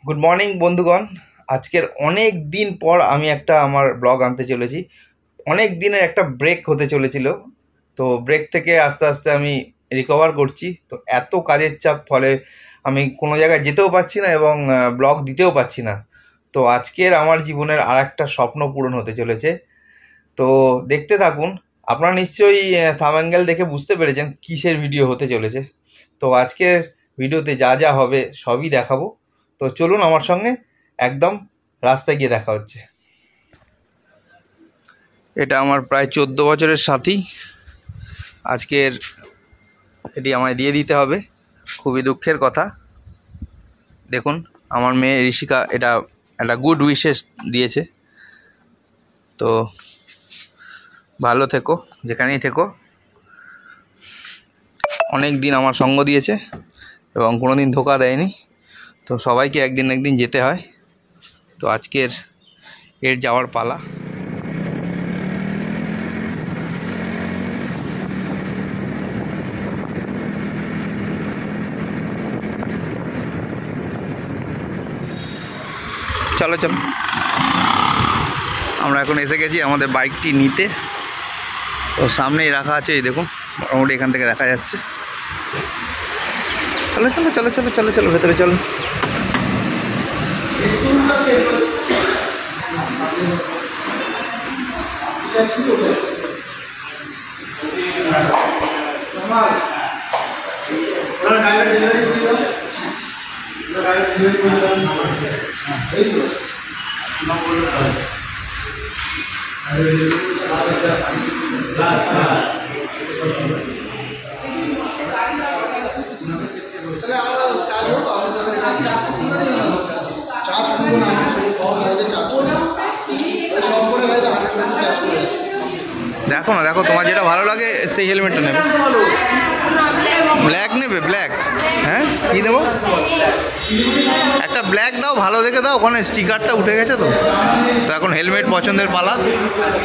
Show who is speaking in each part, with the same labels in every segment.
Speaker 1: Good morning বন্ধুগণ। আজকের অনেক দিন পর আমি একটা আমার ব্লগ আনতে চলেছি। অনেক দিনের একটা ব্রেক হতে চলেছিল, তো ব্রেক থেকে আস্তে আস্তে আমি রিকভার করছি। তো এত কাজের চাপ ফলে আমি কোনো জায়গায় যেতেও পারছি না এবং ব্লগ দিতেও পারছি না। তো আজকের আমার জীবনের আর একটা স্বপ্ন পূরণ হতে চলেছে। তো দেখতে থাকুন। আপনারা নিশ্চয়ই থাম্বনেল দেখে বুঝতে পেরেছেন কিসের ভিডিও হতে চলেছে। তো আজকের ভিডিওতে যা যা হবে সবই দেখাবো। তো চলুন আমার সঙ্গে, একদম রাস্তায় গিয়ে দেখা হচ্ছে। এটা আমার প্রায় 14 বছরের সাথী। আজকের এটি আমায় দিয়ে দিতে হবে, খুবই দুঃখের কথা। দেখুন, আমার মেয়ে ঋষিকা এটা একটা গুড উইশেস দিয়েছে। তো ভালো থেকো, যেখানেই থেকো। অনেক দিন আমার সঙ্গ দিয়েছে এবং কোনো দিন ধোকা দেয়নি। তো সবাইকে একদিন একদিন যেতে হয়। তো আজকের এর যাওয়ার পালা। চলো চলো, আমরা এখন এসে গেছি আমাদের বাইকটি নিতে। তো সামনেই রাখা আছে, এই দেখুন, মোটামুটি এখান থেকে দেখা যাচ্ছে। চলো চলো চলো চলো চলো চলো, ভেতরে চলো। দেখো না, দেখো তোমার যেটা ভালো লাগে সেই হেলমেটটা নেবে। ব্ল্যাক নেবে? ব্ল্যাক? হ্যাঁ, কী দেবো? একটা ব্ল্যাক দাও, ভালো দেখে দাও। ওখানে স্টিকারটা উঠে গেছে। তো তো এখন হেলমেট পছন্দের পালা।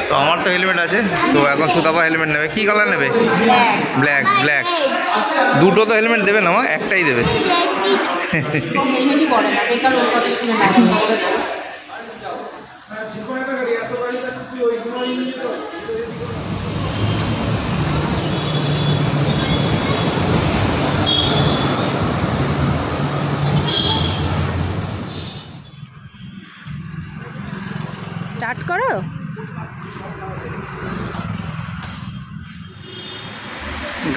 Speaker 1: তো আমার তো হেলমেট আছে, তো এখন সুতাপা হেলমেট নেবে। কী কালার নেবে? ব্ল্যাক। ব্ল্যাক দুটো তো হেলমেট দেবে না, মা একটাই দেবে।
Speaker 2: স্টার্ট করো।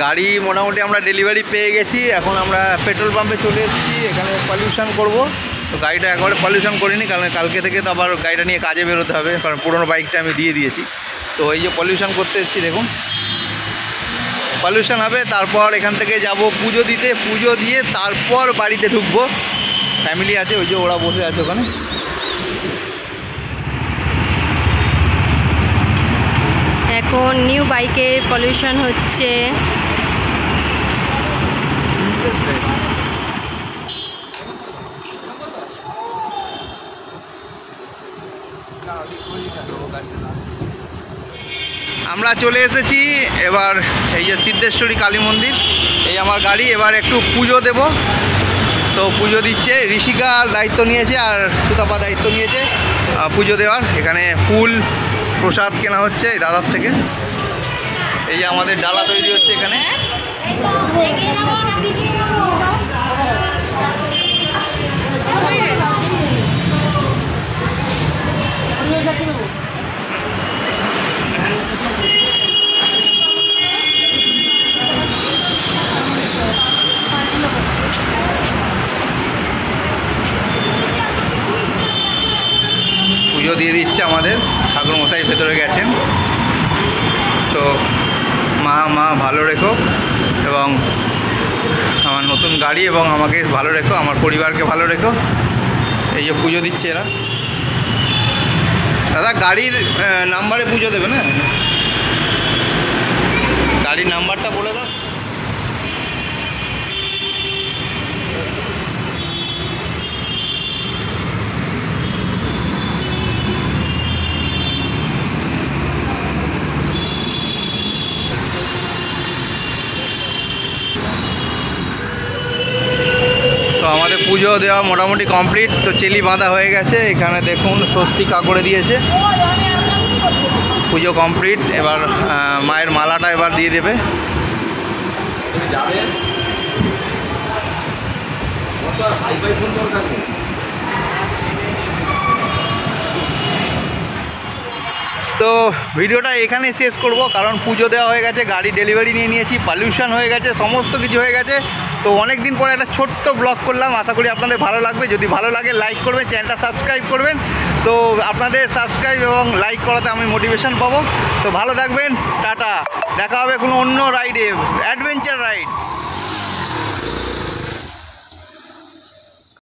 Speaker 1: গাড়ি মোটামুটি আমরা ডেলিভারি পেয়ে গেছি। এখন আমরা পেট্রোল পাম্পে চলে এসেছি, এখানে পলিউশন করব। তো গাড়িটা একবারে পলিউশন করিনি, কারণ কালকে থেকে তো আবার গাড়িটা নিয়ে কাজে বেরোতে হবে, কারণ পুরোনো বাইকটা আমি দিয়ে দিয়েছি। তো এই যে পলিউশন করতে এসেছি, দেখুন পলিউশন হবে। তারপর এখান থেকে যাব পুজো দিতে, পুজো দিয়ে তারপর বাড়িতে ঢুকবো। ফ্যামিলি আছে, ওই যে ওরা বসে আছে ওখানে।
Speaker 2: এখন নিউ বাইকের পলিউশন হচ্ছে।
Speaker 1: আমরা চলে এসেছি এবার এই যে সিদ্ধেশ্বরী কালী মন্দির। এই আমার গাড়ি, এবার একটু পুজো দেব। তো পুজো দিচ্ছে, ঋষিকার দায়িত্ব নিয়েছে আর সুতাপা দায়িত্ব নিয়েছে পুজো দেওয়ার। এখানে ফুল প্রসাদ কেনা হচ্ছে এই দাদার থেকে। এই যে আমাদের ডালা তৈরি হচ্ছে এখানে। পুজো দিয়ে দিচ্ছে আমাদের ঠাকুর মশাই, ভেতরে গেছেন। তো মা ভালো রেখো এবং আমার নতুন গাড়ি এবং আমাকে ভালো রেখো, আমার পরিবারকে ভালো রেখো। এই যে পুজো দিচ্ছে এরা। দাদা গাড়ির নাম্বারে পুজো দেবে না? গাড়ির নাম্বারটা বলে দাও। আমাদের পুজো দেওয়া মোটামুটি কমপ্লিট। তো চেলি বাঁধা হয়ে গেছে, এখানে দেখুন স্বস্তিকা করে দিয়েছে। পুজো কমপ্লিট, এবার মায়ের মালাটা এবার দিয়ে দেবে। তো ভিডিওটা এখানে শেষ করব, কারণ পুজো দেওয়া হয়ে গেছে, গাড়ি ডেলিভারি নিয়ে নিয়েছি, পলিউশন হয়ে গেছে, সমস্ত কিছু হয়ে গেছে। তো অনেক দিন পরে একটা ছোট্ট ব্লগ করলাম, আশা করি আপনাদের ভালো লাগবে। যদি ভালো লাগে লাইক করবেন, চ্যানেলটা সাবস্ক্রাইব করবেন। তো আপনাদের সাবস্ক্রাইব এবং লাইক করাতে আমি মোটিভেশন পাবো। তো ভালো থাকবেন, টাটা, দেখা হবে কোনো অন্য রাইডে, অ্যাডভেঞ্চার রাইড।